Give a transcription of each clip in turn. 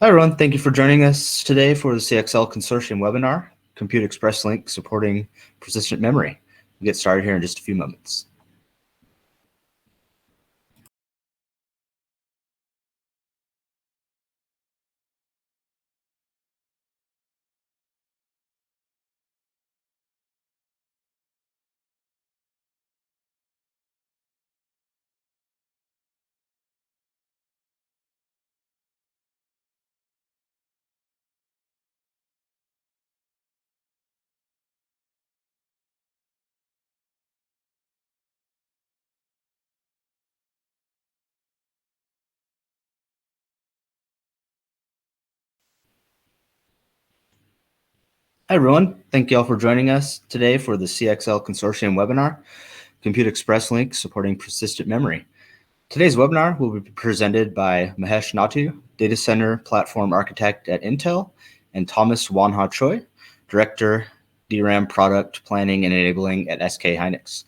Hi, everyone. Thank you for joining us today for the CXL Consortium webinar, Compute Express Link Supporting Persistent Memory. We'll get started here in just a few moments. Hi, everyone. Thank you all for joining us today for the CXL Consortium webinar, Compute Express Link Supporting Persistent Memory. Today's webinar will be presented by Mahesh Natu, Data Center Platform Architect at Intel, and Thomas Wanha Choi, Director, DRAM Product Planning and Enabling at SK Hynix.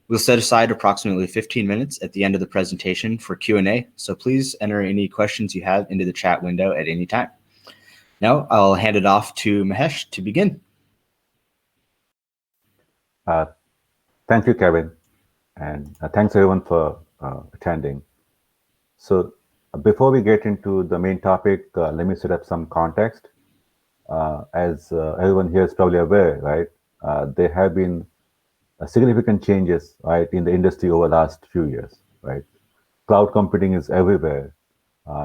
We'll set aside approximately 15 minutes at the end of the presentation for Q&A, so please enter any questions you have into the chat window at any time. Now I'll hand it off to Mahesh to begin. Thank you, Kevin, and thanks everyone for attending. So before we get into the main topic, let me set up some context. As everyone here is probably aware, right, there have been significant changes, right, in the industry over the last few years, right? Cloud computing is everywhere.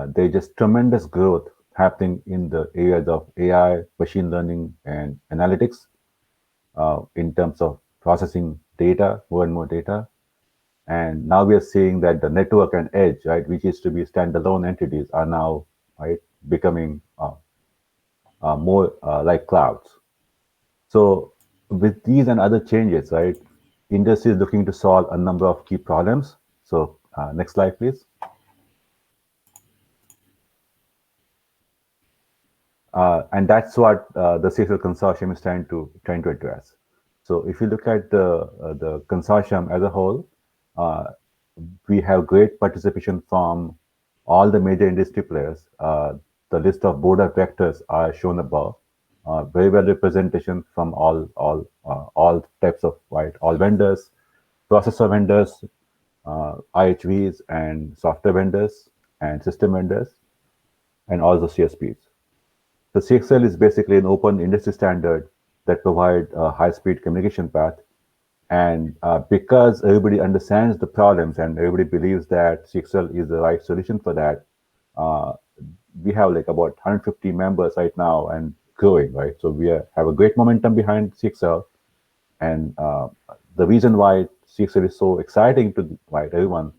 There's just tremendous growth happening in the areas of AI, machine learning, and analytics in terms of processing data, more and more data. And now we are seeing that the network and edge, right, which used to be standalone entities, are now, right, becoming more like clouds. So with these and other changes, right, industry is looking to solve a number of key problems. So next slide, please. And that's what the CXL Consortium is trying to address. So if you look at the consortium as a whole, we have great participation from all the major industry players. The list of board of directors are shown above. Very well representation from all types of, right, all vendors, processor vendors, IHVs, and software vendors, and system vendors, and also CSPs. So CXL is basically an open industry standard that provides a high-speed communication path. And because everybody understands the problems and everybody believes that CXL is the right solution for that, we have like about 150 members right now and growing, right? So we have a great momentum behind CXL. And the reason why CXL is so exciting to, right, everyone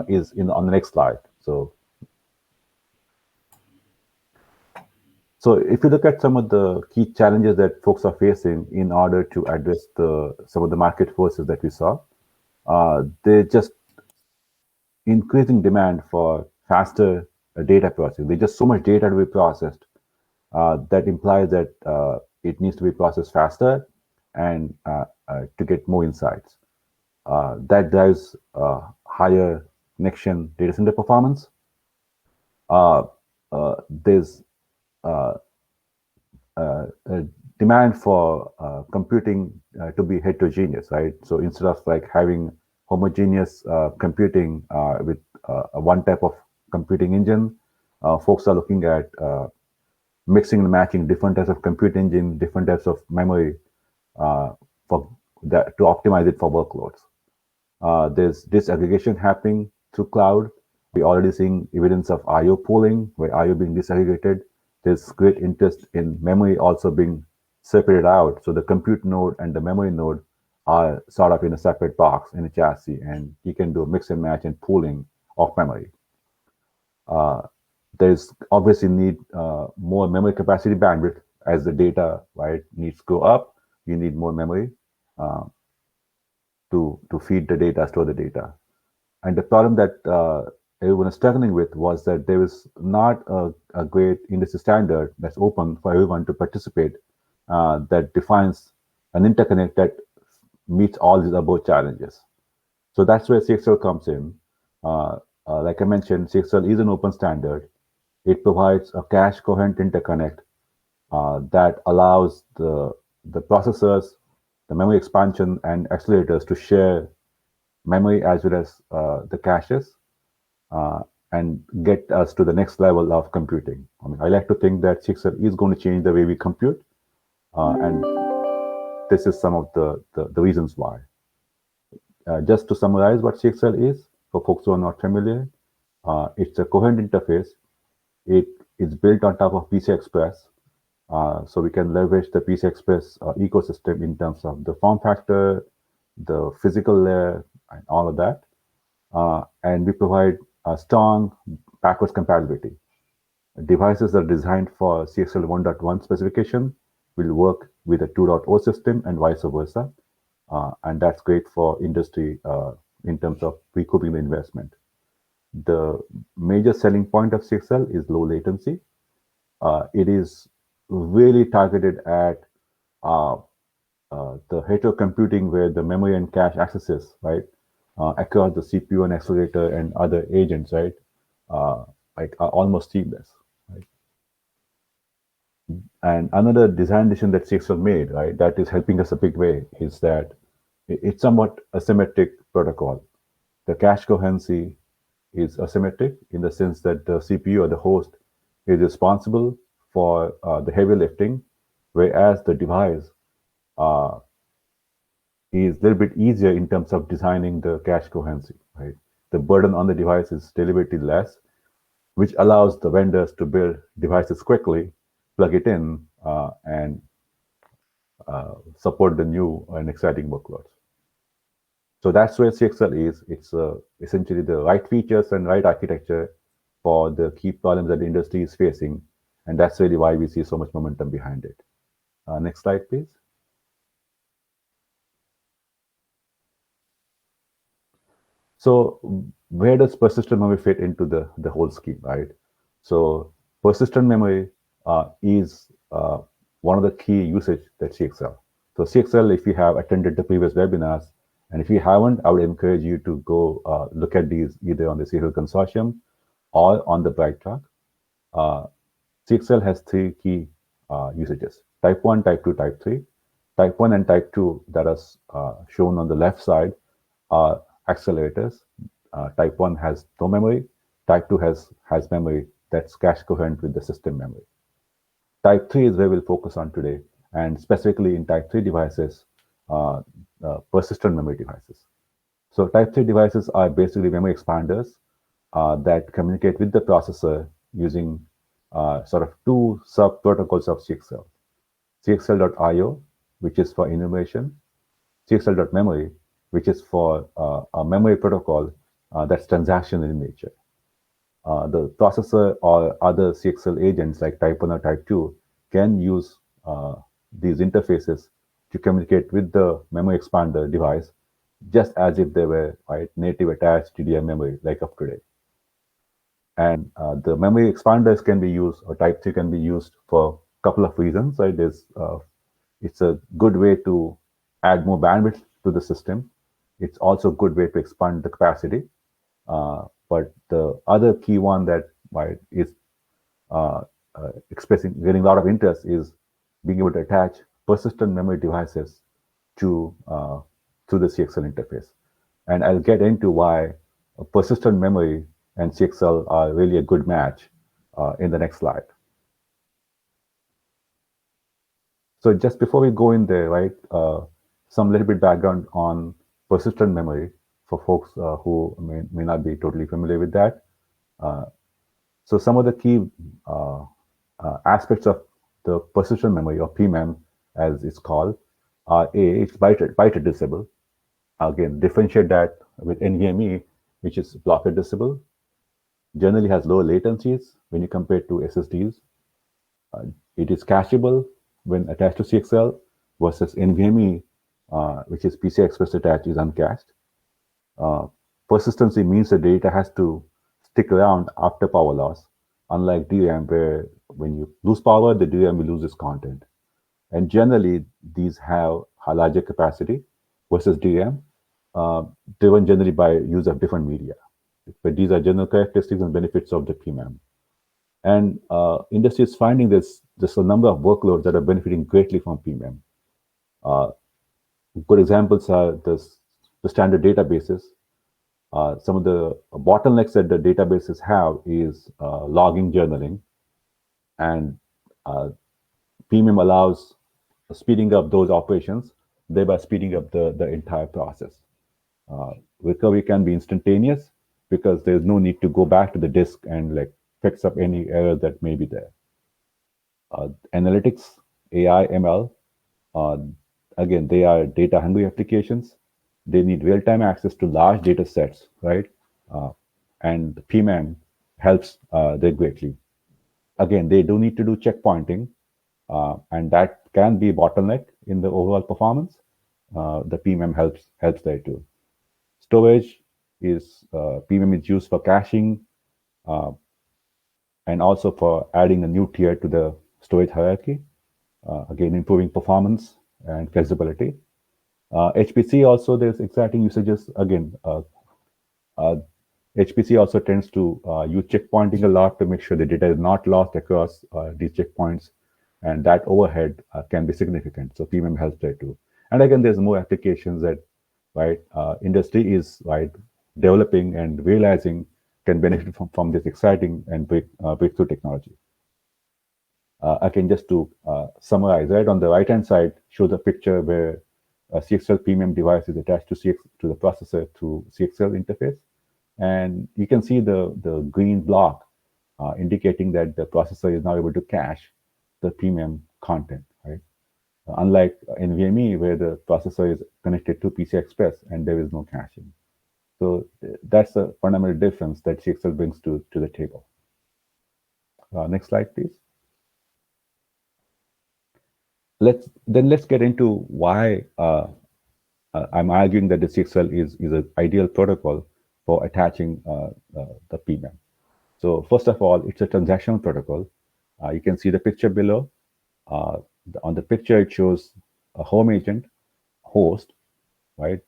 is on the next slide. So if you look at some of the key challenges that folks are facing in order to address some of the market forces that we saw, they're just increasing demand for faster data processing. There's just so much data to be processed that implies that it needs to be processed faster and to get more insights. That drives higher next-gen data center performance. There's demand for computing to be heterogeneous, right? So instead of like having homogeneous computing with one type of computing engine, folks are looking at mixing and matching different types of compute engine, different types of memory for that to optimize it for workloads. There's disaggregation happening through cloud. We're already seeing evidence of I/O pooling, where I/O being disaggregated. There's great interest in memory also being separated out. So the compute node and the memory node are sort of in a separate box in a chassis, and you can do mix and match and pooling of memory. There's obviously need more memory capacity bandwidth as the data, right, needs to go up. You need more memory to feed the data, store the data. And the problem that everyone is struggling with was that there is not a great industry standard that's open for everyone to participate that defines an interconnect that meets all these above challenges. So that's where CXL comes in. Like I mentioned, CXL is an open standard. It provides a cache coherent interconnect that allows the processors, the memory expansion, and accelerators to share memory as well as the caches uh, and get us to the next level of computing. I mean, I like to think that CXL is going to change the way we compute, and this is some of the reasons why. Just to summarize what CXL is, for folks who are not familiar, it's a coherent interface. It is built on top of PCI Express, so we can leverage the PCI Express ecosystem in terms of the form factor, the physical layer, and all of that. And we provide a strong backwards compatibility. Devices that are designed for CXL 1.1 specification will work with a 2.0 system and vice versa. And that's great for industry in terms of recouping the investment. The major selling point of CXL is low latency. It is really targeted at the hetero computing where the memory and cache accesses, right, across the CPU and accelerator and other agents, right, are almost seamless. Right? And another design decision that CXL made, right, that is helping us a big way is that it's somewhat asymmetric protocol. The cache coherency is asymmetric in the sense that the CPU or the host is responsible for the heavy lifting, whereas the device uh, is a little bit easier in terms of designing the cache coherency. Right, the burden on the device is deliberately less, which allows the vendors to build devices quickly, plug it in, and support the new and exciting workloads. So that's where CXL is. It's essentially the right features and right architecture for the key problems that the industry is facing. And that's really why we see so much momentum behind it. Next slide, please. So where does persistent memory fit into the whole scheme, right? So persistent memory is one of the key usage that CXL. So CXL, if you have attended the previous webinars, and if you haven't, I would encourage you to go look at these either on the CXL Consortium or on the Bright Talk. CXL has three key usages: Type 1, Type 2, Type 3. Type 1 and Type 2 that are shown on the left side are accelerators. Type 1 has no memory. Type 2 has memory that's cache coherent with the system memory. Type 3 is where we'll focus on today, and specifically in Type 3 devices, persistent memory devices. So Type 3 devices are basically memory expanders that communicate with the processor using sort of two sub-protocols of CXL. CXL.io, which is for enumeration, CXL.memory, which is for a memory protocol that's transactional in nature. The processor or other CXL agents like Type 1 or Type 2 can use these interfaces to communicate with the memory expander device just as if they were native attached DIMM memory like of today. And the memory expanders can be used, or Type 3 can be used for a couple of reasons. Right? It's a good way to add more bandwidth to the system. It's also a good way to expand the capacity. But the other key one that is getting a lot of interest is being able to attach persistent memory devices to the CXL interface. And I'll get into why persistent memory and CXL are really a good match in the next slide. So just before we go in there, right, some little bit background on persistent memory for folks who may not be totally familiar with that. So some of the key aspects of the persistent memory, or PMEM as it's called, are it's byte addressable. Again, differentiate that with NVMe, which is block addressable. Generally has lower latencies when you compare it to SSDs. It is cacheable when attached to CXL versus NVMe, which is PCI Express attached, is uncached. Persistency means the data has to stick around after power loss, unlike DRAM, where when you lose power, the DRAM will lose its content. And generally, these have a larger capacity versus DRAM, driven generally by use of different media. But these are general characteristics and benefits of the PMEM. And industry is finding there's a number of workloads that are benefiting greatly from PMEM. Good examples are the standard databases. Some of the bottlenecks that the databases have is logging journaling, and PMEM allows speeding up those operations, thereby speeding up the entire process. Recovery can be instantaneous because there's no need to go back to the disk and like fix up any error that may be there. Analytics, AI, ML, uh, again, they are data hungry applications. They need real time access to large data sets, right? And PMEM helps there greatly. Again, they do need to do checkpointing, and that can be a bottleneck in the overall performance. The PMEM helps there too. Storage is PMEM is used for caching and also for adding a new tier to the storage hierarchy. Again, improving performance and flexibility. HPC also, there's exciting usages. Again, HPC also tends to use checkpointing a lot to make sure the data is not lost across these checkpoints, and that overhead can be significant. So PMEM helps there too. And again, there's more applications that industry is developing and realizing can benefit from this exciting and breakthrough technology. Again, just to summarize, right on the right hand side shows a picture where a CXL PMEM device is attached to the processor through CXL interface. And you can see the green block indicating that the processor is now able to cache the PMEM content, right? Unlike NVMe, where the processor is connected to PCI Express and there is no caching. So that's a fundamental difference that CXL brings to the table. Next slide, please. Let's get into why I'm arguing that the CXL is an ideal protocol for attaching the PMEM. So first of all, it's a transactional protocol. You can see the picture below. On the picture, it shows a home agent, host, right?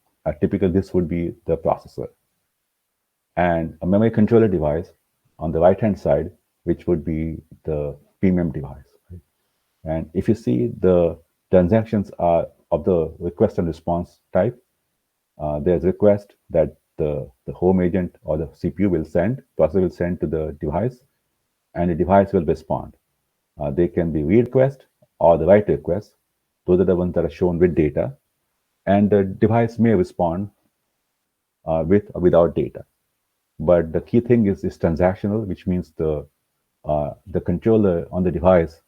Typically, this would be the processor. And a memory controller device on the right-hand side, which would be the PMEM device. Right? And if you see, the transactions are of the request and response type. There's request that the home agent or the CPU will send, processor will send to the device, and the device will respond. They can be read request or the write request. Those are the ones that are shown with data. And the device may respond with or without data. But the key thing is transactional, which means the controller on the device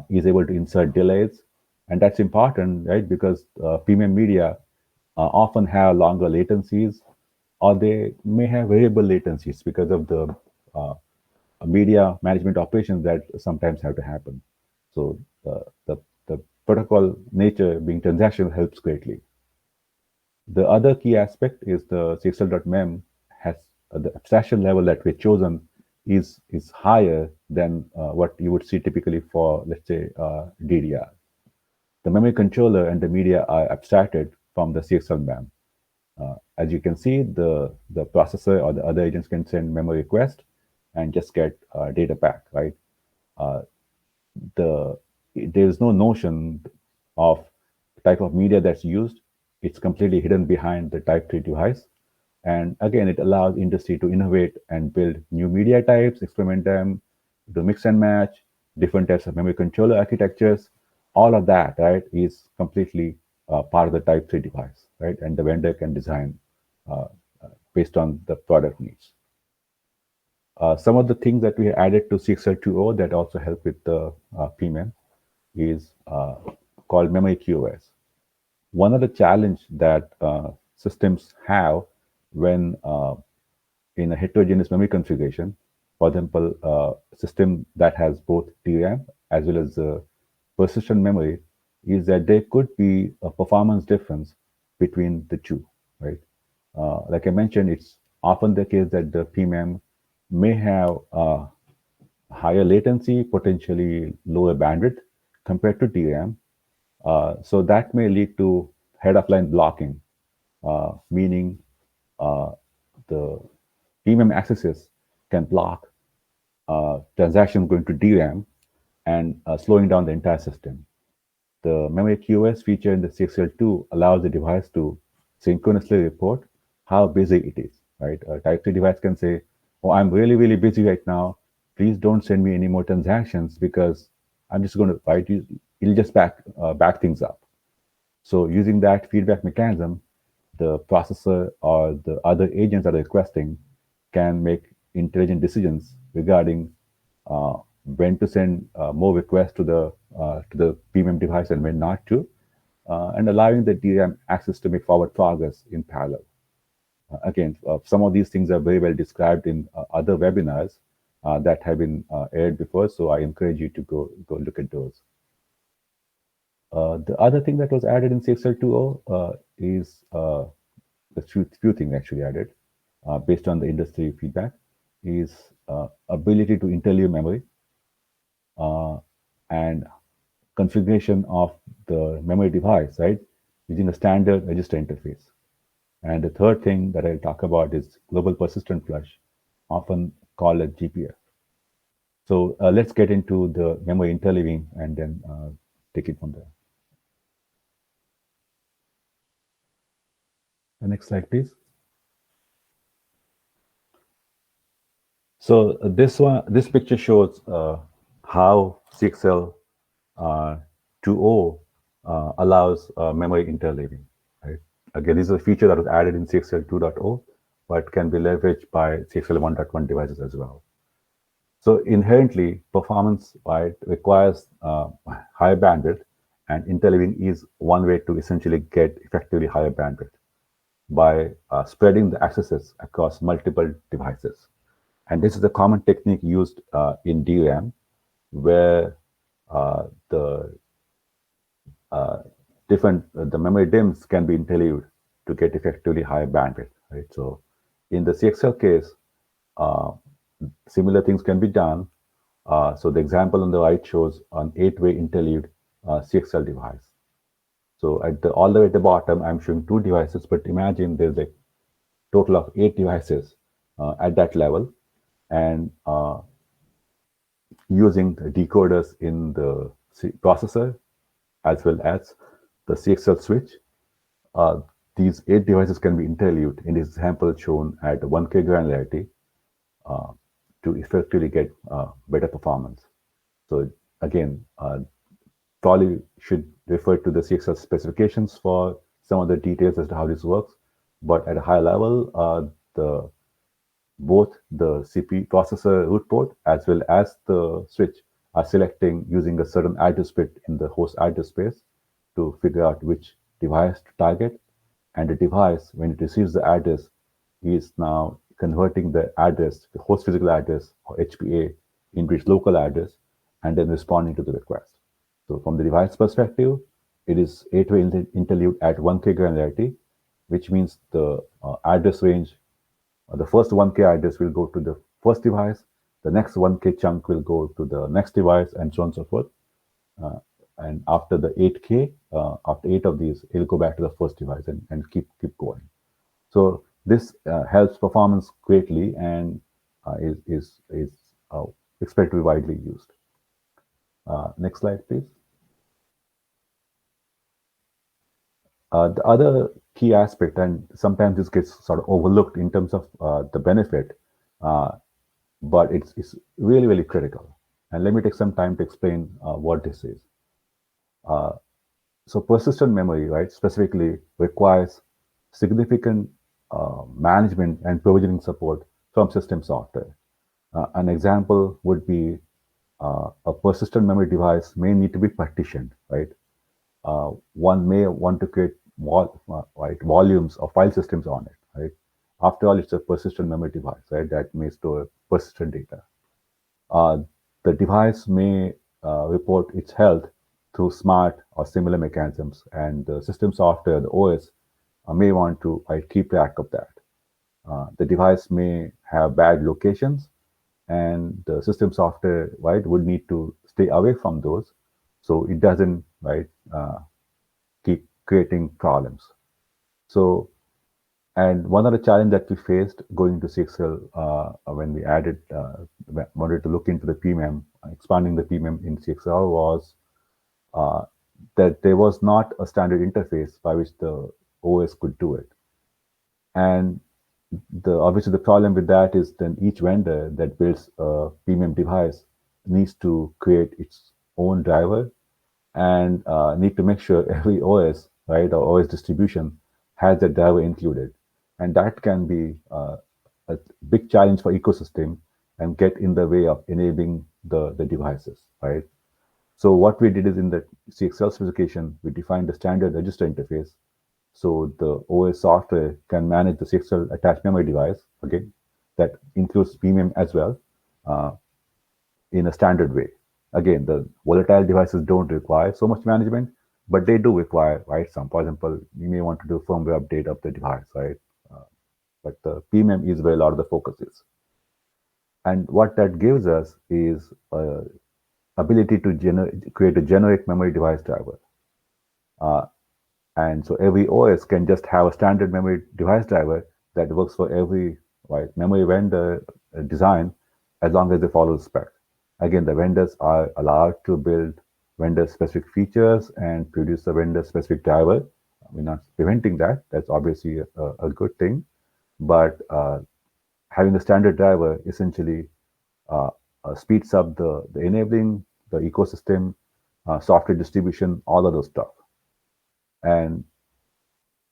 is able to insert delays. And that's important, right? Because PMEM media often have longer latencies, or they may have variable latencies because of the media management operations that sometimes have to happen. So the protocol nature being transactional helps greatly. The other key aspect is the CXL.mem has the abstraction level that we've chosen is higher than what you would see typically for, let's say, DDR. The memory controller and the media are abstracted from the CXL MEM. As you can see, the processor or the other agents can send memory request and just get data back, right? There is no notion of type of media that's used. It's completely hidden behind the type 3 device. And again, it allows industry to innovate and build new media types, experiment them, do mix and match, different types of memory controller architectures. All of that, right, is completely part of the type 3 device, right? And the vendor can design based on the product needs. Some of the things that we added to CXL 2.0 that also help with the PMEM is called memory QoS. One of the challenge that systems have when in a heterogeneous memory configuration, for example, a system that has both DRAM as well as persistent memory, is that there could be a performance difference between the two, right? Like I mentioned, it's often the case that the PMEM may have higher latency, potentially lower bandwidth compared to DRAM. So that may lead to head-of-line blocking, meaning the PMEM accesses can block transactions going to DRAM and slowing down the entire system. The memory QoS feature in the CXL2 allows the device to synchronously report how busy it is, right? A Type 3 device can say, oh, I'm really, really busy right now. Please don't send me any more transactions because I'm just going to, right? It'll just back things up. So using that feedback mechanism, the processor or the other agents that are requesting can make intelligent decisions regarding when to send more requests to the PMEM device and when not to, and allowing the DRAM access to make forward progress in parallel. Again, some of these things are very well described in other webinars that have been aired before, so I encourage you to go look at those. The other thing that was added in CXL 2.0 is the few things actually added based on the industry feedback is ability to interleave memory and configuration of the memory device, right, using a standard register interface. And the third thing that I'll talk about is global persistent flush, often called a GPF. So let's get into the memory interleaving and then take it from there. The next slide, please. So this picture shows how CXL 2.0 allows memory interleaving. Right? Again, this is a feature that was added in CXL 2.0, but can be leveraged by CXL 1.1 devices as well. So inherently, performance requires higher bandwidth, and interleaving is one way to essentially get effectively higher bandwidth by spreading the accesses across multiple devices. And this is a common technique used in DRAM, where the the memory DIMMs can be interleaved to get effectively higher bandwidth. Right. So in the CXL case, similar things can be done. So the example on the right shows an 8-way interleaved CXL device. So all the way at the bottom, I'm showing 2 devices, but imagine there's a total of 8 devices at that level, and using the decoders in the processor as well as the CXL switch. These 8 devices can be interleaved in this example shown at 1K granularity to effectively get better performance. So again, probably should refer to the CXL specifications for some of the details as to how this works. But at a high level, both the CPU processor root port as well as the switch are selecting using a certain address bit in the host address space to figure out which device to target. And the device, when it receives the address, is now converting the address, the host physical address or HPA, into its local address, and then responding to the request. So from the device perspective, it is 8-way interleaved at 1K granularity, which means the address range, the first 1K address will go to the first device, the next 1K chunk will go to the next device, and so on and so forth. And after the 8K, after 8 of these, it'll go back to the first device and keep going. So this helps performance greatly and is expected to be widely used. Next slide, please. The other key aspect, and sometimes this gets sort of overlooked in terms of the benefit, but it's really, really critical. And let me take some time to explain what this is. So persistent memory, right, specifically requires significant management and provisioning support from system software. An example would be a persistent memory device may need to be partitioned, right? One may want to create volumes of file systems on it, right? After all, it's a persistent memory device, right, that may store persistent data. The device may report its health through smart or similar mechanisms, and the system software, the OS, may want to keep track of that. The device may have bad locations, and the system software, would need to stay away from those, so it doesn't, keep creating problems. So And one other challenge that we faced going to CXL when we wanted to look into the PMEM, expanding the PMEM in CXL was uh, that there was not a standard interface by which the OS could do it. And obviously the problem with that is then each vendor that builds a PMEM device needs to create its own driver and need to make sure every OS, right, or OS distribution has that driver included. And that can be a big challenge for ecosystem and get in the way of enabling the devices, right? So what we did is in the CXL specification, we defined the standard register interface. So the OS software can manage the CXL attached memory device, again, that includes PMEM as well, uh, in a standard way. Again, the volatile devices don't require so much management, but they do require, right? Some, for example, you may want to do firmware update of the device, right? Uh, but the PMEM is where a lot of the focus is. And what that gives us is ability to create a generic memory device driver. Uh, and so every OS can just have a standard memory device driver that works for every memory vendor design as long as they follow the spec. Again, the vendors are allowed to build vendor specific features and produce a vendor specific driver. We're not preventing that. That's obviously a good thing. But having the standard driver essentially uh, speeds up the enabling, the ecosystem, software distribution, all of those stuff. And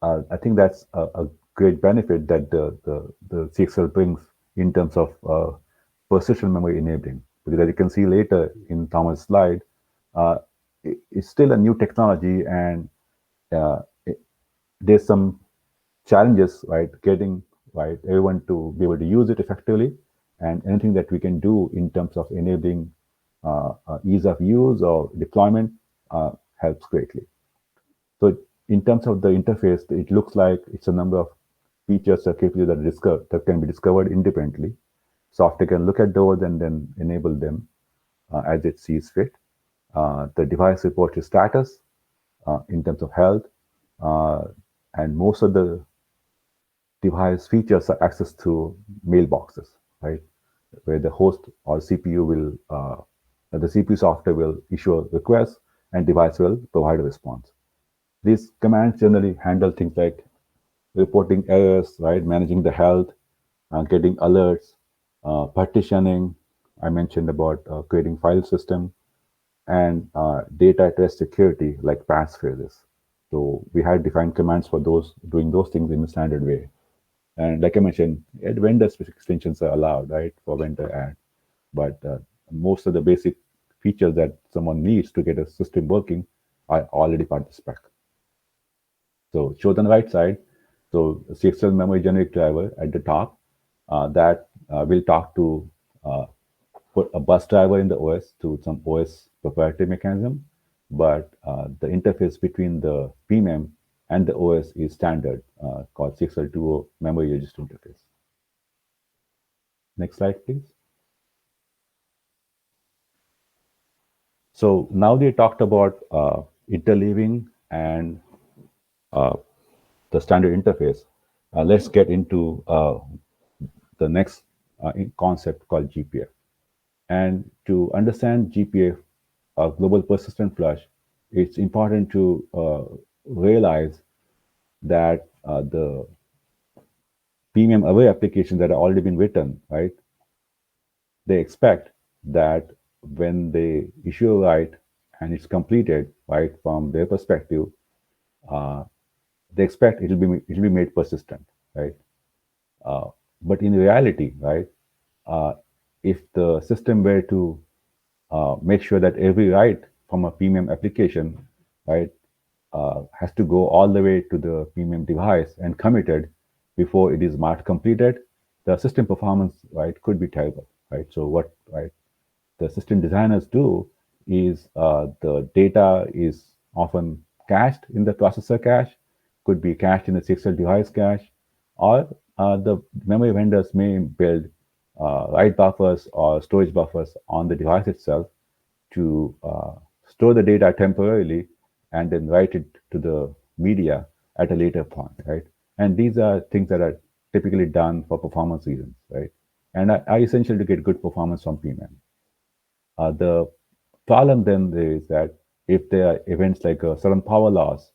I think that's a great benefit that the CXL brings in terms of persistent memory enabling. Because as you can see later in Thomas' slide, uh, it's still a new technology and uh, it, there's some challenges, right? Getting everyone to be able to use it effectively, and anything that we can do in terms of enabling ease of use or deployment helps greatly. So in terms of the interface, it looks like it's a number of features or capabilities that can be discovered independently. Software can look at those and then enable them as it sees fit. The device reports its status in terms of health, uh, and most of the device features are accessed through mailboxes, right? Where the host or CPU the CPU software will issue a request and device will provide a response. These commands generally handle things like reporting errors, right? Managing the health, getting alerts, partitioning. I mentioned about creating file system and data at rest security like passphrases. So we had defined commands for those doing those things in a standard way. And like I mentioned, vendor specific extensions are allowed, right, for vendor add. But most of the basic features that someone needs to get a system working are already part of the spec. So shown on the right side, so CXL memory generic driver at the top that will talk to put a bus driver in the OS to some OS proprietary mechanism, but the interface between the PMEM and the OS is standard called CXL2O memory register interface. Next slide, please. So now we talked about interleaving and uh, the standard interface. Let's get into the next concept called GPF. And to understand GPF, global persistent flush, it's important to realize that the PMEM aware applications that have already been written, right, they expect that when they issue a write and it's completed, right, from their perspective, uh, they expect it'll be made persistent, right? Uh, but in reality, right, uh, if the system were to make sure that every write from a PMEM application, right, has to go all the way to the PMEM device and committed before it is marked completed, the system performance, right, could be terrible, right? So what, right, the system designers do is the data is often cached in the processor cache, could be cached in the CXL device cache, or the memory vendors may build write buffers or storage buffers on the device itself to store the data temporarily and then write it to the media at a later point, right? And these are things that are typically done for performance reasons, right? And are essential to get good performance from PMEN. The problem then is that if there are events like a sudden power loss,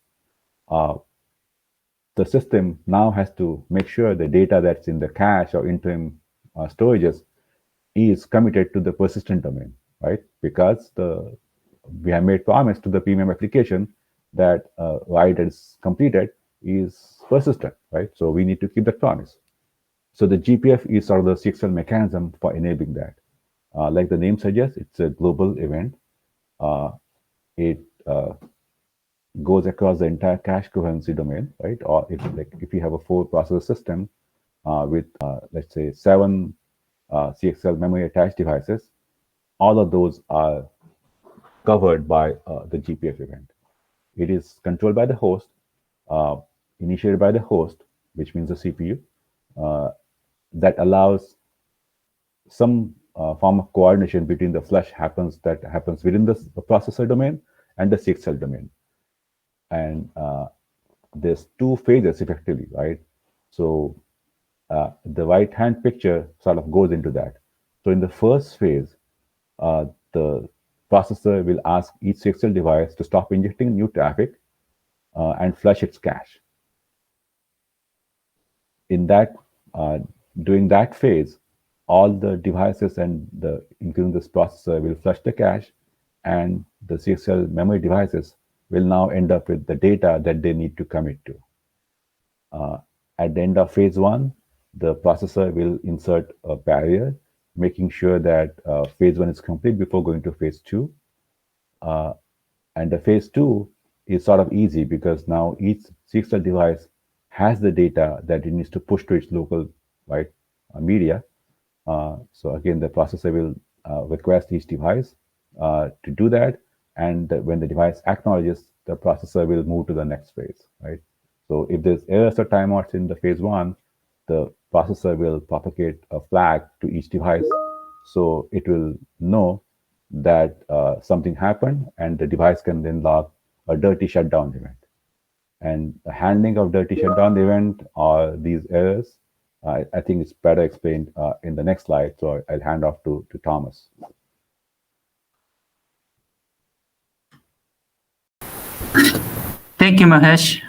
the system now has to make sure the data that's in the cache or interim storages is committed to the persistent domain, right? Because we have made promise to the PMEM application that write that is completed is persistent, right? So we need to keep that promise. So the GPF is sort of the CXL mechanism for enabling that. Like the name suggests, it's a global event. It goes across the entire cache coherency domain, right? Or if you have a 4-processor system with let's say 7 CXL memory attached devices, all of those are covered by the GPF event. It is controlled by the host, initiated by the host, which means the CPU, that allows some form of coordination between the flush that happens within the processor domain and the CXL domain. And there's 2 phases effectively, right? So the right-hand picture sort of goes into that. So in the first phase, the processor will ask each CXL device to stop injecting new traffic and flush its cache. In that, during that phase, all the devices including this processor will flush the cache, and the CXL memory devices will now end up with the data that they need to commit to. At the end of phase 1, the processor will insert a barrier, making sure that phase 1 is complete before going to phase 2. And the phase 2 is sort of easy because now each CXL device has the data that it needs to push to its local media. So again, the processor will request each device to do that. And when the device acknowledges, the processor will move to the next phase, right? So if there's errors or timeouts in the phase 1, the processor will propagate a flag to each device. So it will know that something happened, and the device can then log a dirty shutdown event. And the handling of dirty shutdown event or these errors, I think it's better explained in the next slide. So I'll hand off to Thomas. Thank you, Mahesh.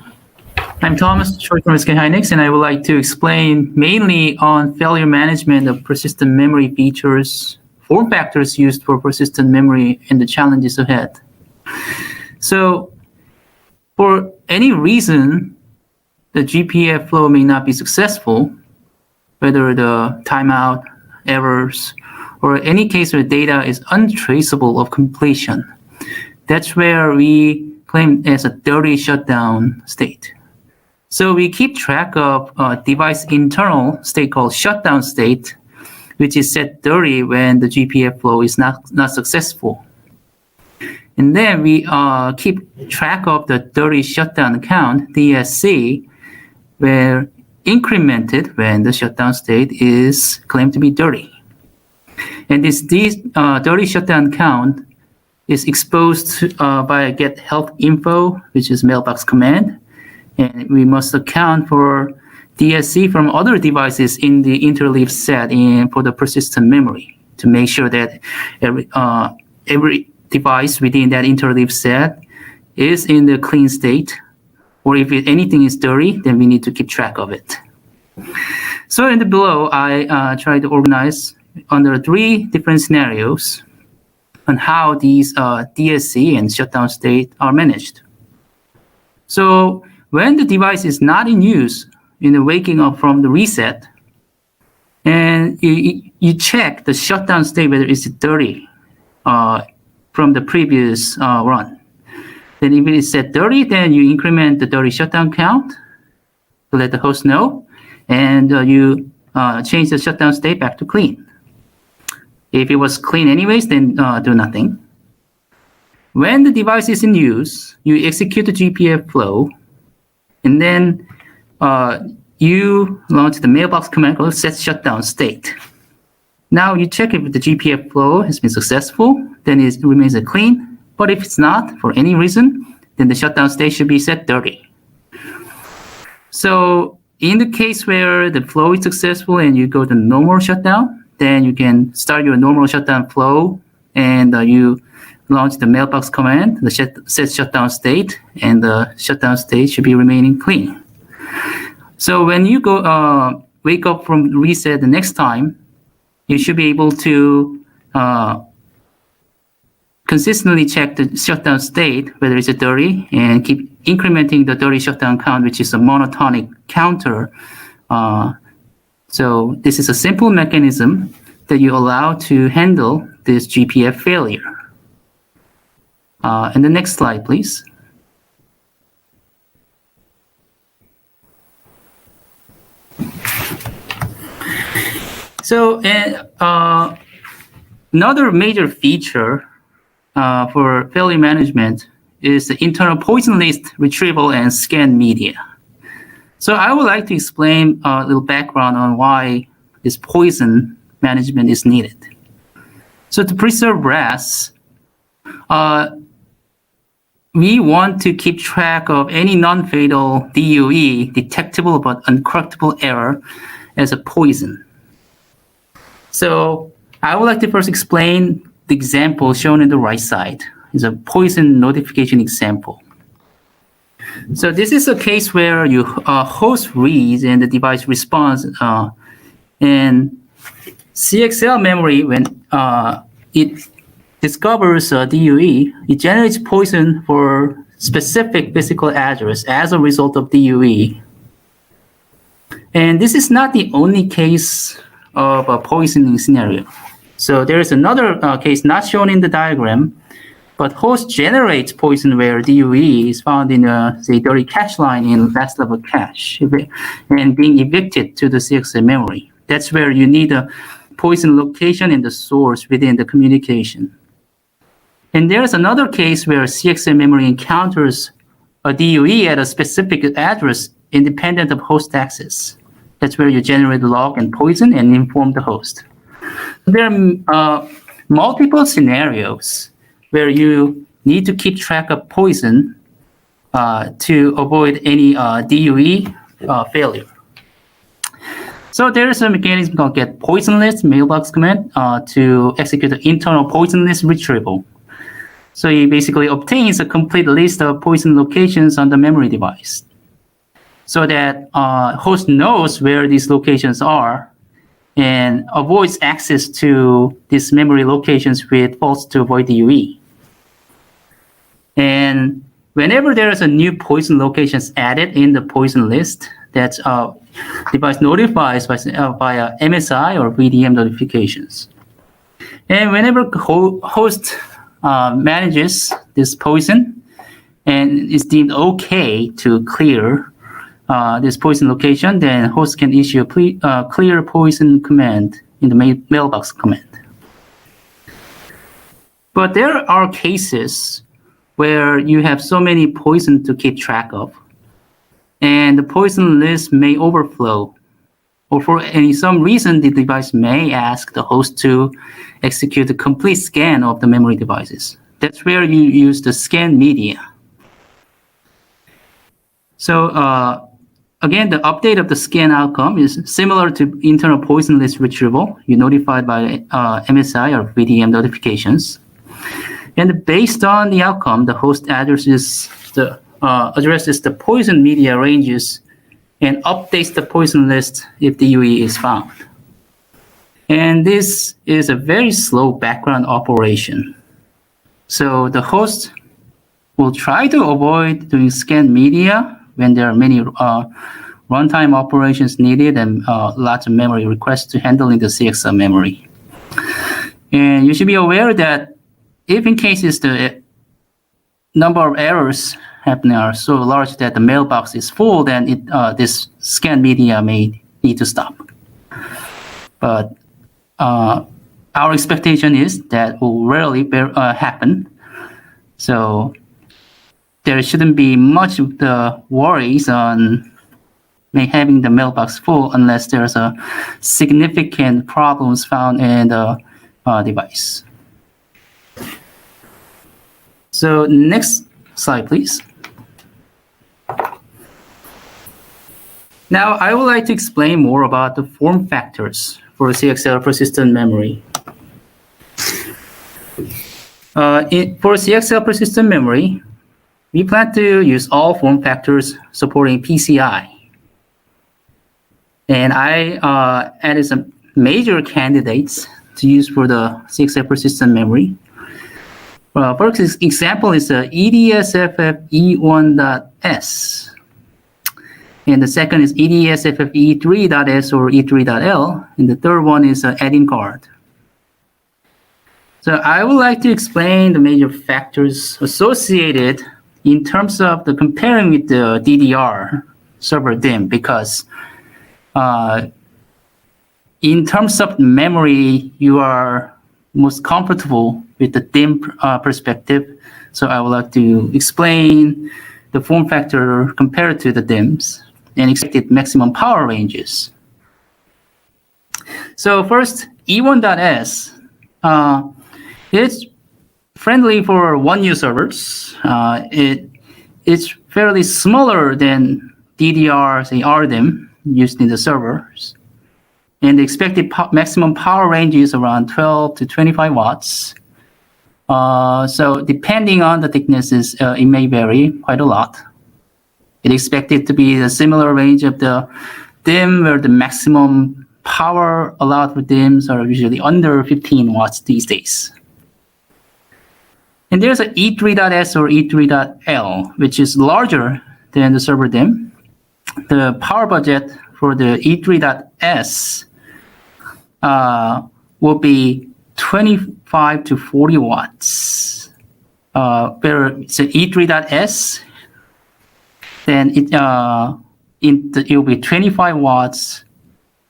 I'm Thomas, short from SK Hynix, and I would like to explain mainly on failure management of persistent memory features, form factors used for persistent memory, and the challenges ahead. So, for any reason, the GPF flow may not be successful, whether the timeout, errors, or any case where data is untraceable of completion. That's where we claim as a dirty shutdown state. So we keep track of device internal state called shutdown state, which is set dirty when the GPF flow is not successful. And then we keep track of the dirty shutdown count, DSC, where incremented when the shutdown state is claimed to be dirty. And this dirty shutdown count is exposed by a get health info, which is mailbox command. And we must account for DSC from other devices in the interleave set for the persistent memory to make sure that every device within that interleave set is in the clean state, or if anything is dirty, then we need to keep track of it. So in the below, I try to organize under 3 different scenarios on how these DSC and shutdown state are managed. So when the device is not in use, waking up from the reset, and you check the shutdown state whether it's dirty from the previous run. Then if it is set dirty, then you increment the dirty shutdown count to let the host know, and you change the shutdown state back to clean. If it was clean anyways, then do nothing. When the device is in use, you execute the GPF flow, and then you launch the mailbox command called set shutdown state. Now you check if the GPF flow has been successful, then it remains clean. But if it's not, for any reason, then the shutdown state should be set dirty. So in the case where the flow is successful and you go to normal shutdown, then you can start your normal shutdown flow and you launch the mailbox command, the set shutdown state, and the shutdown state should be remaining clean. So when you go wake up from reset the next time, you should be able to consistently check the shutdown state, whether it's a dirty, and keep incrementing the dirty shutdown count, which is a monotonic counter. So this is a simple mechanism that you allow to handle this GPF failure. And the next slide, please. So another major feature for failure management is the internal poison list retrieval and scan media. So I would like to explain a little background on why this poison management is needed. So to preserve RAS, we want to keep track of any non-fatal DOE, detectable but uncorrectable error, as a poison. So I would like to first explain the example shown in the right side. It's a poison notification example. So this is a case where you host reads and the device responds. And CXL memory, when it discovers a DOE, it generates poison for specific physical address as a result of DOE. And this is not the only case of a poisoning scenario. So there is another case not shown in the diagram, but host generates poison where DOE is found in say, dirty cache line in last level cache and being evicted to the CXL memory. That's where you need a poison location in the source within the communication. And there's another case where CXL memory encounters a DOE at a specific address independent of host access. That's where you generate log and poison and inform the host. There are multiple scenarios where you need to keep track of poison to avoid any DOE failure. So there is a mechanism called get poison list mailbox command to execute the internal poison list retrieval. So it basically obtains a complete list of poison locations on the memory device, so that host knows where these locations are and avoids access to these memory locations with faults to avoid DOE. And whenever there is a new poison locations added in the poison list, that device notifies via MSI or VDM notifications. And whenever host manages this poison and is deemed okay to clear this poison location, then host can issue a clear poison command in the mailbox command. But there are cases where you have so many poison to keep track of, and the poison list may overflow, or for some reason the device may ask the host to execute a complete scan of the memory devices. That's where you use the scan media. So again, the update of the scan outcome is similar to internal poison list retrieval. You notified by MSI or VDM notifications. And based on the outcome, the host addresses the poison media ranges and updates the poison list if DOE is found. And this is a very slow background operation. So the host will try to avoid doing scan media when there are many runtime operations needed and lots of memory requests to handle in the CXL memory. And you should be aware that if in cases the number of errors happening are so large that the mailbox is full, then this scan media may need to stop. But our expectation is that will rarely happen. So there shouldn't be much of the worries on having the mailbox full unless there's a significant problems found in the device. So next slide, please. Now, I would like to explain more about the form factors for CXL persistent memory. For CXL persistent memory, we plan to use all form factors supporting PCI. And I added some major candidates to use for the CXL persistent memory. First example is the EDSFF-E1.S. And the second is EDSFF-E3.S or E3.L. And the third one is add-in card. So I would like to explain the major factors associated in terms of the comparing with the DDR server DIMM, because in terms of memory, you are most comfortable with the DIMM perspective. So I would like to explain the form factor compared to the DIMMs and expected maximum power ranges. So first, E1.S. It's friendly for 1U servers. It's fairly smaller than DDR, say RDIMM, used in the servers. And the expected maximum power range is around 12 to 25 watts. So depending on the thicknesses, it may vary quite a lot. It's expected to be a similar range of the DIMM, where the maximum power allowed for DIMMs are usually under 15 watts these days. And there's an E3.S or E3.L, which is larger than the server DIMM. The power budget for the E3.S will be 25 to 40 watts. Where it's an E3.S, then it will be 25 watts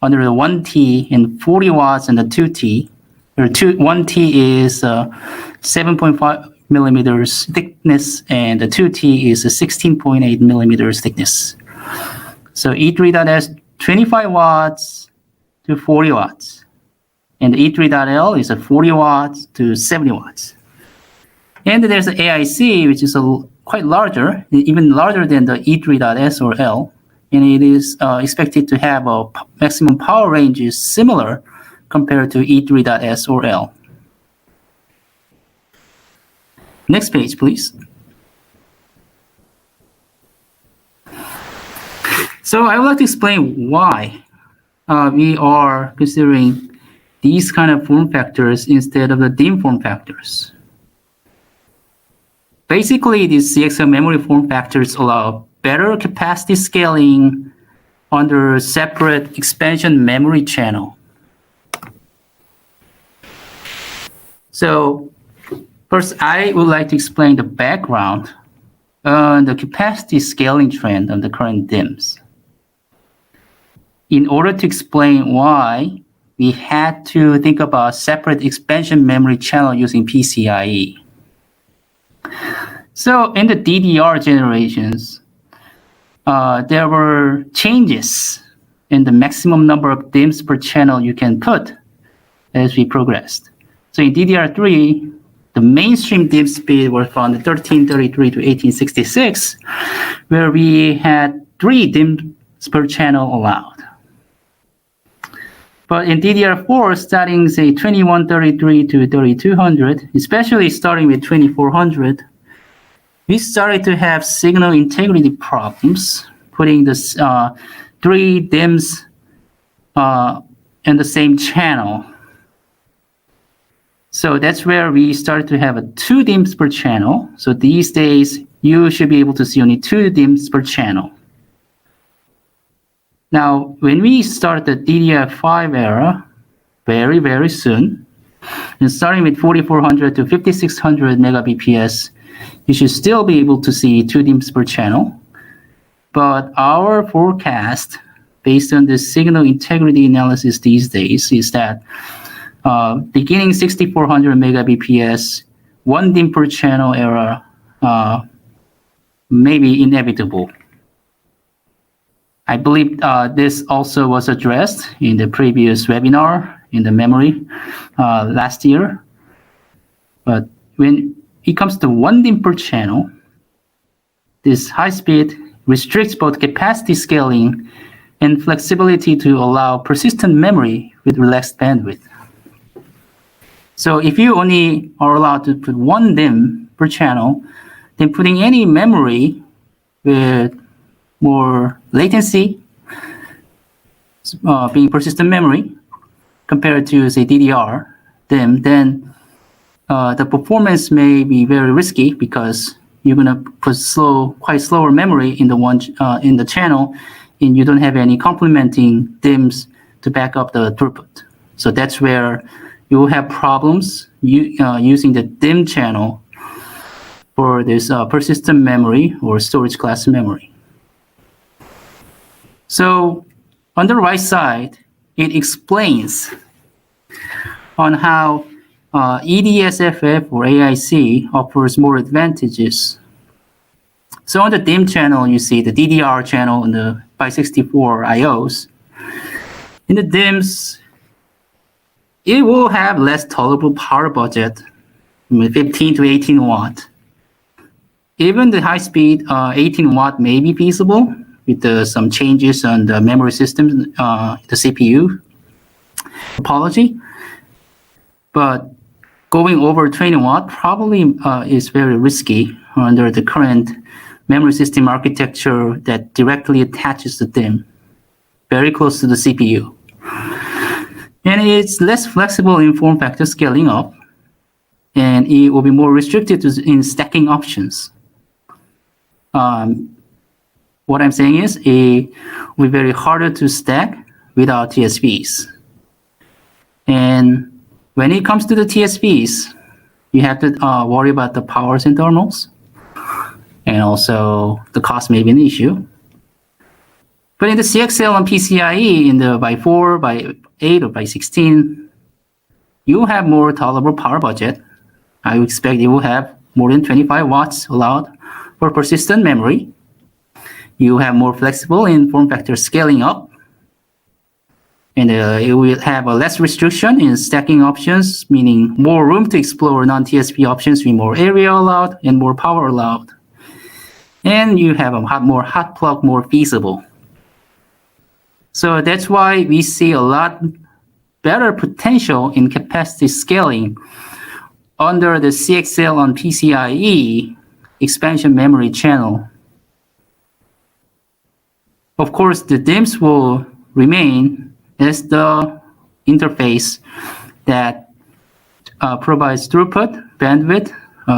under the 1T and 40 watts on the 2T. Where 1T is 7.5 millimeters thickness, and the 2T is a 16.8 millimeters thickness. So E3.S, 25 watts to 40 watts. And the E3.L is a 40 watts to 70 watts. And there's the AIC, which is quite larger, even larger than the E3.S or L. And it is expected to have a maximum power range is similar compared to E3.S or L. Next page, please. So I would like to explain why we are considering these kind of form factors instead of the DIMM form factors. Basically, these CXL memory form factors allow better capacity scaling under separate expansion memory channel. So first, I would like to explain the background on the capacity scaling trend of the current DIMMs. In order to explain why we had to think about separate expansion memory channel using PCIe. So in the DDR generations, there were changes in the maximum number of DIMMs per channel you can put as we progressed. So in DDR3, the mainstream DIMM speed was from 1333 to 1866, where we had 3 DIMMs per channel allowed. But in DDR4, starting say 2133 to 3200, especially starting with 2400, we started to have signal integrity problems, putting this 3 DIMMs in the same channel. So that's where we started to have 2 DIMMs per channel. So these days, you should be able to see only 2 DIMMs per channel. Now, when we start the DDR5 era, very, very soon, and starting with 4400 to 5600 megabps, you should still be able to see 2 DIMMs per channel. But our forecast, based on the signal integrity analysis these days, is that beginning 6400 megabps, 1 DIMM per channel era may be inevitable. I believe this also was addressed in the previous webinar in the memory last year. But when it comes to 1 DIMM per channel, this high speed restricts both capacity scaling and flexibility to allow persistent memory with relaxed bandwidth. So if you only are allowed to put one DIMM per channel, then putting any memory with more latency, being persistent memory, compared to, say, DDR DIMM, then the performance may be very risky because you're going to put quite slower memory in the channel, and you don't have any complementing DIMMs to back up the throughput. So that's where you will have problems using the DIMM channel for this persistent memory or storage class memory. So on the right side, it explains on how EDSFF or AIC offers more advantages. So on the DIMM channel, you see the DDR channel and the by64 IOs. In the DIMMs, it will have less tolerable power budget, 15 to 18 watt. Even the high-speed 18 watt may be feasible with some changes on the memory system, the CPU topology. But going over 20 watt probably is very risky under the current memory system architecture that directly attaches the DIMM very close to the CPU. And it's less flexible in form factor scaling up, and it will be more restricted in stacking options. What I'm saying is it will be very harder to stack without TSVs. And when it comes to the TSVs, you have to worry about the powers and thermals, and also the cost may be an issue. But in the CXL and PCIe, in the by 4, by 8, or by 16, you have more tolerable power budget. I would expect you will have more than 25 watts allowed for persistent memory. You have more flexible in form factor scaling up. And it will have a less restriction in stacking options, meaning more room to explore non-TSV options with more area allowed and more power allowed. And you have a more hot plug, more feasible. So that's why we see a lot better potential in capacity scaling under the CXL and PCIe expansion memory channel. Of course, the DIMMs will remain as the interface that provides throughput, bandwidth,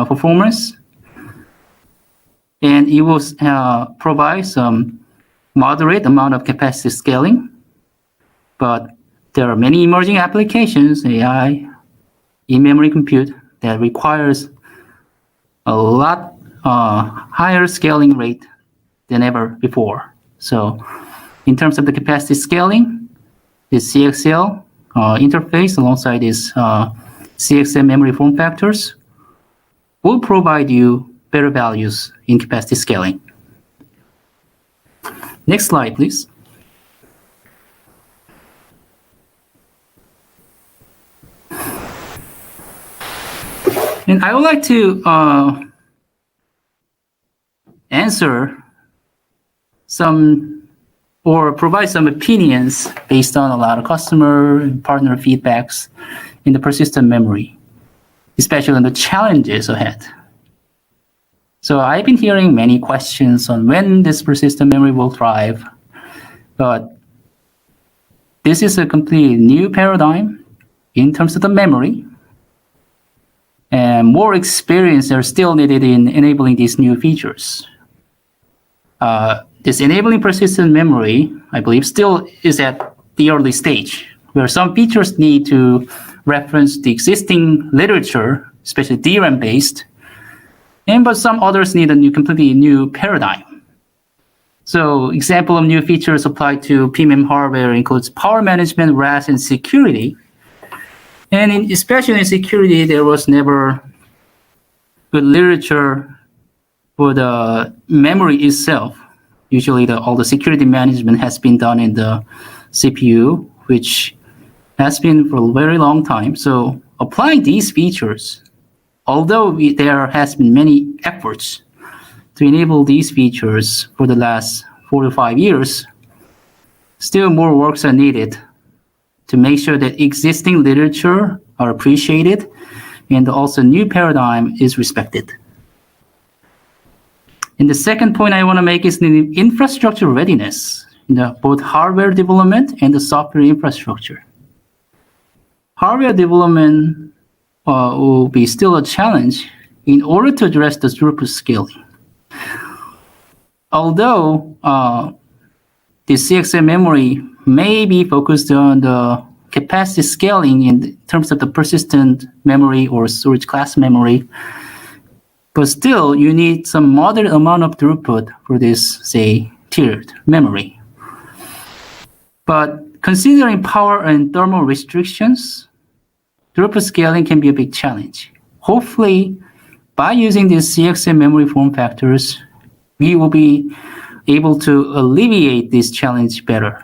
performance, and it will provide some moderate amount of capacity scaling. But there are many emerging applications, AI, in-memory compute, that requires a lot higher scaling rate than ever before. So in terms of the capacity scaling, this CXL interface alongside these CXL memory form factors will provide you better values in capacity scaling. Next slide, please. And I would like to answer some or provide some opinions based on a lot of customer and partner feedbacks in the persistent memory, especially on the challenges ahead. So I've been hearing many questions on when this persistent memory will thrive, but this is a completely new paradigm in terms of the memory, and more experience are still needed in enabling these new features. This enabling persistent memory, I believe, still is at the early stage, where some features need to reference the existing literature, especially DRAM-based, but some others need a completely new paradigm. So example of new features applied to PMEM hardware includes power management, RAS, and security. And especially in security, there was never good literature for the memory itself. Usually all the security management has been done in the CPU, which has been for a very long time. So applying these features, although there has been many efforts to enable these features for the last 4 to 5 years, still more works are needed to make sure that existing literature are appreciated and also new paradigm is respected. And the second point I want to make is the infrastructure readiness, both hardware development and the software infrastructure. Hardware development will be still a challenge in order to address the throughput scaling. Although the CXL memory may be focused on the capacity scaling in terms of the persistent memory or storage class memory, but still you need some moderate amount of throughput for this, say, tiered memory. But considering power and thermal restrictions, throughput scaling can be a big challenge. Hopefully, by using these CXL memory form factors, we will be able to alleviate this challenge better.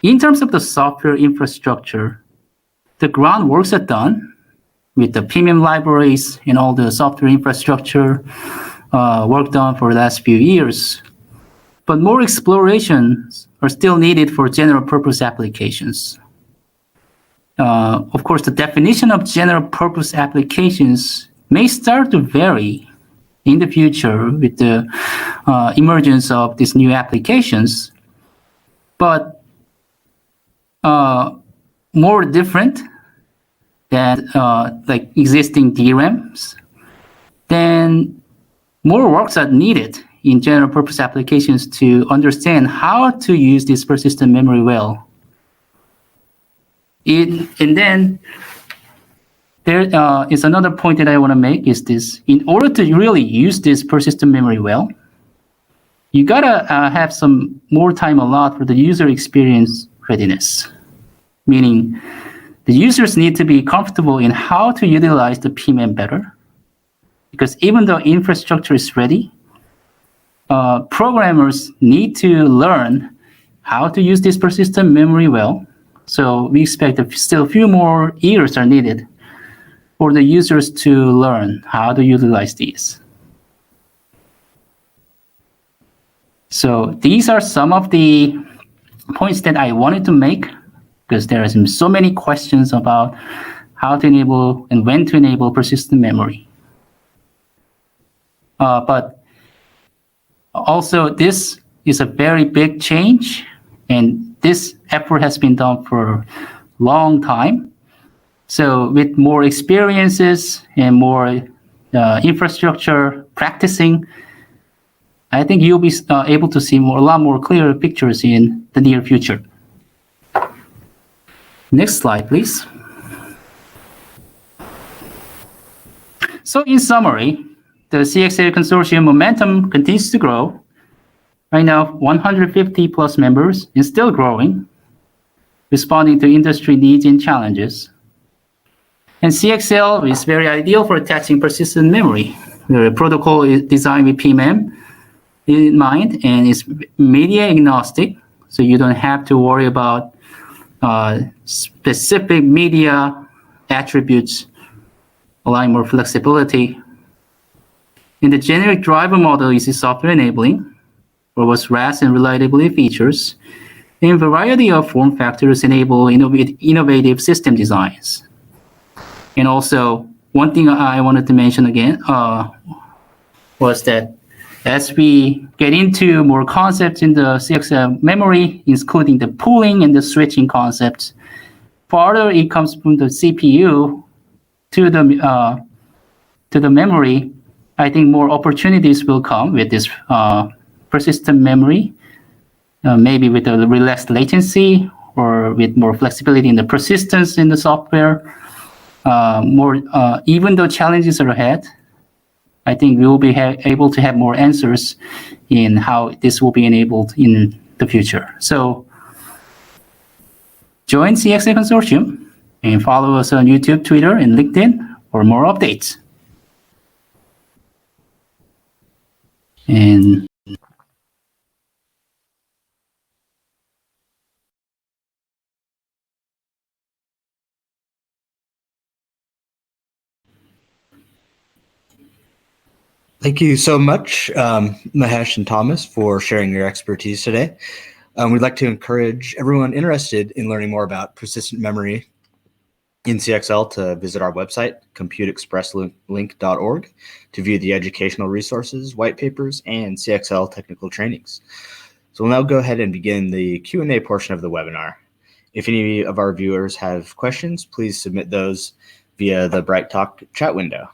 In terms of the software infrastructure, the groundworks are done with the PMEM libraries and all the software infrastructure work done for the last few years. But more explorations are still needed for general purpose applications. Of course, the definition of general purpose applications may start to vary in the future with the emergence of these new applications, but more different than like existing DRAMs, then more works are needed in general purpose applications to understand how to use this persistent memory well. And then there is another point that I want to make is this: in order to really use this persistent memory well, you gotta have some more time allowed for the user experience readiness, meaning the users need to be comfortable in how to utilize the PMEN better, because even though infrastructure is ready, programmers need to learn how to use this persistent memory well. So we expect that still a few more years are needed for the users to learn how to utilize these. So these are some of the points that I wanted to make, because there are so many questions about how to enable and when to enable persistent memory. But also, this is a very big change, and this effort has been done for a long time. So with more experiences and more infrastructure practicing, I think you'll be able to see a lot more clearer pictures in the near future. Next slide, please. So in summary, the CXL Consortium momentum continues to grow. Right now, 150 plus members and still growing, responding to industry needs and challenges. And CXL is very ideal for attaching persistent memory. The protocol is designed with PMEM in mind and is media agnostic, so you don't have to worry about specific media attributes, allowing more flexibility. In the generic driver model is software enabling, robust RAS and reliability features, and a variety of form factors enable innovative system designs. And also, one thing I wanted to mention again was that as we get into more concepts in the CXL memory, including the pooling and the switching concepts, farther it comes from the CPU to the memory, I think more opportunities will come with this persistent memory, maybe with a relaxed latency or with more flexibility in the persistence in the software. Even though challenges are ahead, I think we will be able to have more answers in how this will be enabled in the future. So join CXL Consortium and follow us on YouTube, Twitter, and LinkedIn for more updates. And thank you so much, Mahesh and Thomas, for sharing your expertise today. We'd like to encourage everyone interested in learning more about persistent memory in CXL to visit our website, computeexpresslink.org, to view the educational resources, white papers, and CXL technical trainings. So we'll now go ahead and begin the Q&A portion of the webinar. If any of our viewers have questions, please submit those via the BrightTalk chat window.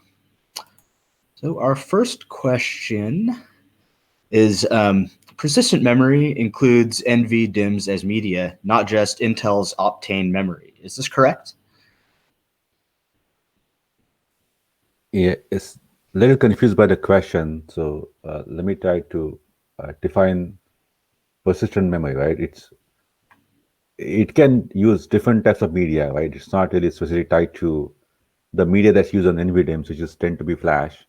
So our first question is, persistent memory includes NV DIMMs as media, not just Intel's Optane memory. Is this correct? Yeah, it's a little confused by the question. So let me try to define persistent memory, right? It can use different types of media, right? It's not really specifically tied to the media that's used on NVDIMMs, which is tend to be flash,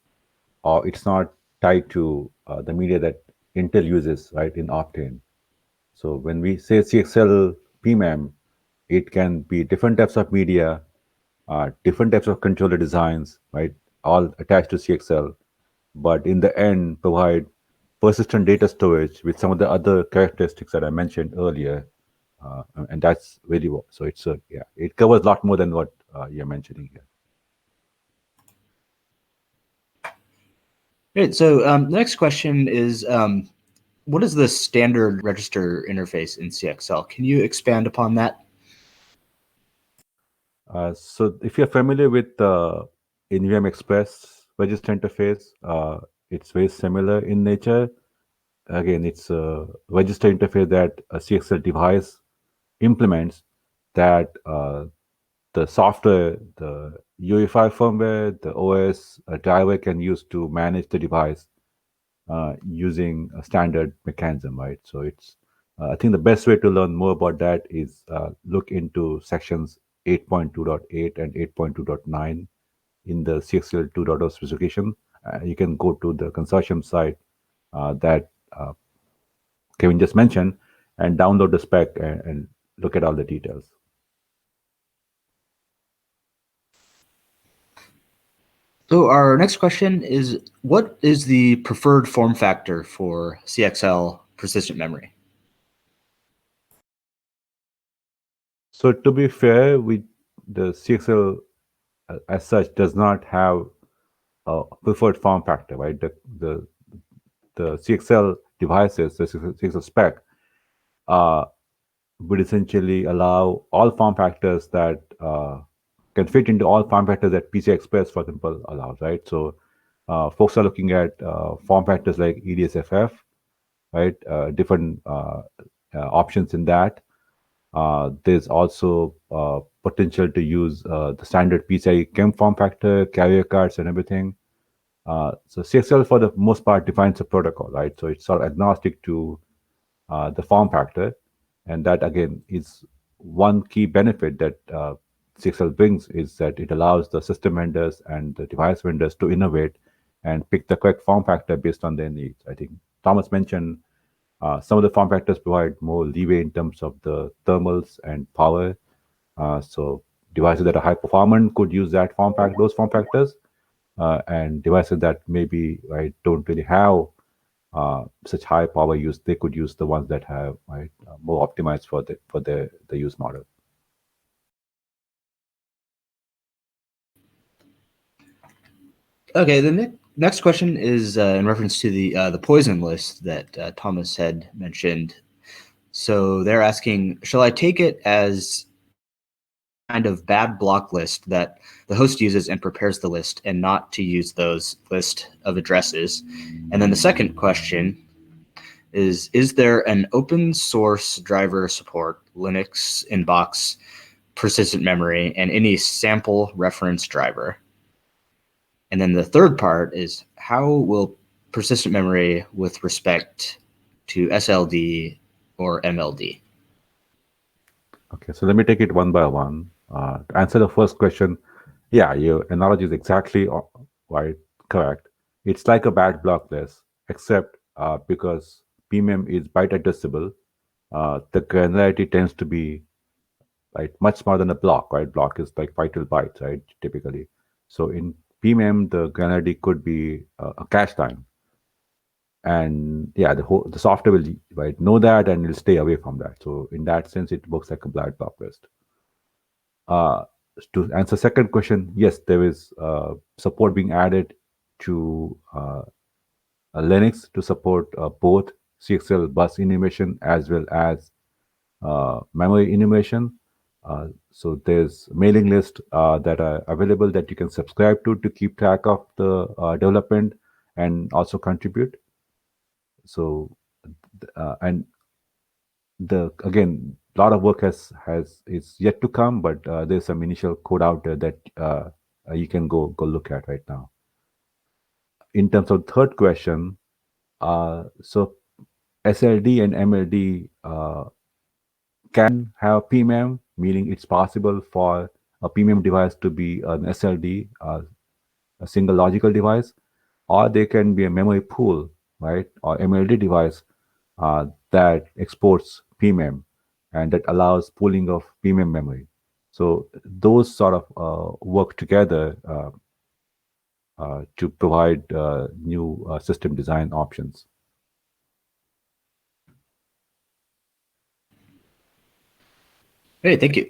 or it's not tied to the media that Intel uses, right, in Optane. So when we say CXL PMEM, it can be different types of media, different types of controller designs, right, all attached to CXL, but in the end provide persistent data storage with some of the other characteristics that I mentioned earlier. And that's really what, so it's yeah, it covers a lot more than what you're mentioning here. Great. So the next question is, what is the standard register interface in CXL? Can you expand upon that? So if you're familiar with the NVM Express register interface, it's very similar in nature. Again, it's a register interface that a CXL device implements that the software, the UEFI firmware, the OS driver can use to manage the device using a standard mechanism, right? So it's, I think the best way to learn more about that is look into sections 8.2.8 and 8.2.9 in the CXL 2.0 specification. You can go to the consortium site that Kevin just mentioned and download the spec and look at all the details. So our next question is, what is the preferred form factor for CXL persistent memory? So to be fair, the CXL as such does not have a preferred form factor, right? The CXL devices, the CXL spec, would essentially allow all form factors that can fit into all form factors that PCI Express, for example, allows, right? So folks are looking at form factors like EDSFF, right? Different options in that. There's also potential to use the standard PCI Chem form factor, carrier cards, and everything. So CXL, for the most part, defines a protocol, right? So it's sort of agnostic to the form factor, and that again is one key benefit that CXL brings, is that it allows the system vendors and the device vendors to innovate and pick the correct form factor based on their needs. I think Thomas mentioned some of the form factors provide more leeway in terms of the thermals and power. So devices that are high performant could use that those form factors, and devices that maybe don't really have such high power use, they could use the ones that have more optimized for the use model. Okay, the next question is in reference to the poison list that Thomas had mentioned. So they're asking, shall I take it as kind of bad block list that the host uses and prepares the list, and not to use those list of addresses? And then the second question is there an open source driver support Linux inbox persistent memory and any sample reference driver? And then the third part is, how will persistent memory with respect to SLD or MLD? Okay, so let me take it one by one. To answer the first question, yeah, your analogy is exactly correct. It's like a bad block list, except because PMEM is byte addressable, the granularity tends to be much smaller than a block, right? Block is like 5 bytes, right, typically. So in PMEM, the granularity could be a cache time. and yeah, the software will know that and will stay away from that. So in that sense, it works like a black box list. To answer second question, yes, there is support being added to Linux to support both CXL bus enumeration as well as memory enumeration. So there's mailing list that are available that you can subscribe to keep track of the development and also contribute. So and the again, a lot of work is yet to come, but there's some initial code out there that you can go look at right now. In terms of third question, so SLD and MLD can have PMEM, meaning it's possible for a PMEM device to be an SLD, a single logical device, or they can be a memory pool, right, or MLD device that exports PMEM and that allows pooling of PMEM memory. So those sort of work together to provide new system design options. Great, thank you.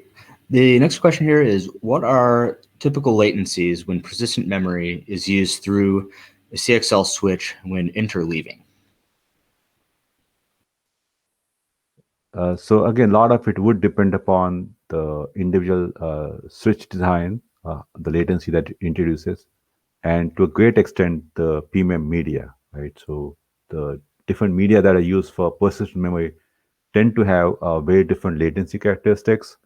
The next question here is, what are typical latencies when persistent memory is used through a CXL switch when interleaving? So again, a lot of it would depend upon the individual switch design, the latency that it introduces, and to a great extent, the PMEM media, right? So the different media that are used for persistent memory tend to have very different latency characteristics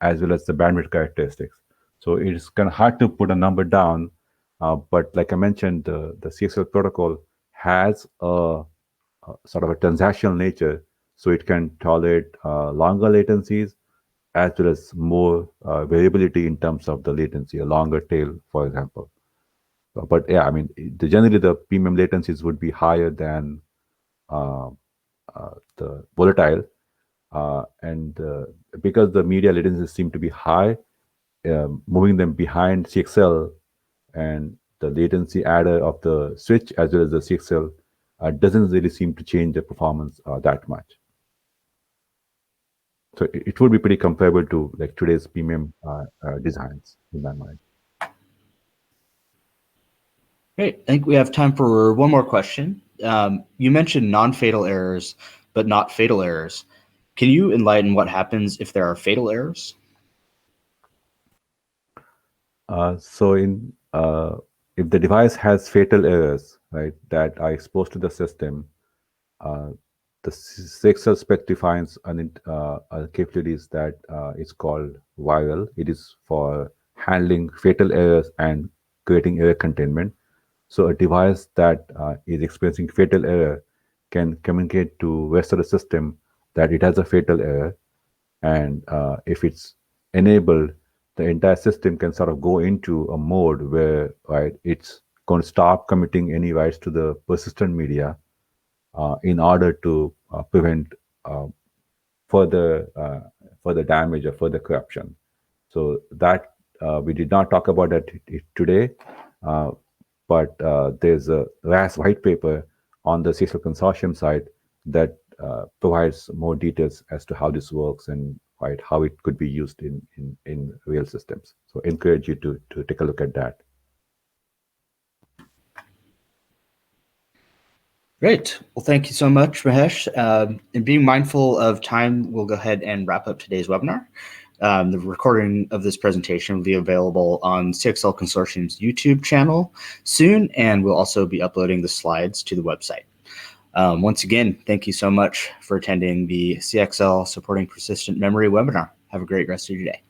as well as the bandwidth characteristics. So it's kind of hard to put a number down, but like I mentioned, the CXL protocol has a sort of a transactional nature, so it can tolerate longer latencies as well as more variability in terms of the latency, a longer tail, for example. But yeah, I mean, generally the PMEM latencies would be higher than the volatile, and because the media latencies seem to be high, moving them behind CXL and the latency adder of the switch as well as the CXL doesn't really seem to change the performance that much. So it would be pretty comparable to like today's PMEM designs in my mind. Great. I think we have time for one more question. You mentioned non-fatal errors, but not fatal errors. Can you enlighten what happens if there are fatal errors? So if the device has fatal errors, right, that are exposed to the system, the CXL spec defines a capabilities that is called viral. It is for handling fatal errors and creating error containment. So a device that is experiencing fatal error can communicate to rest of the system that it has a fatal error, and if it's enabled, the entire system can sort of go into a mode where, right, it's going to stop committing any writes to the persistent media in order to prevent further damage or further corruption. So that we did not talk about that today, but there's a vast white paper on the CXL Consortium side that provides more details as to how this works and how it could be used in real systems. So encourage you to take a look at that. Great. Well, thank you so much, Mahesh. And being mindful of time, we'll go ahead and wrap up today's webinar. The recording of this presentation will be available on CXL Consortium's YouTube channel soon, and we'll also be uploading the slides to the website. Once again, thank you so much for attending the CXL Supporting Persistent Memory webinar. Have a great rest of your day.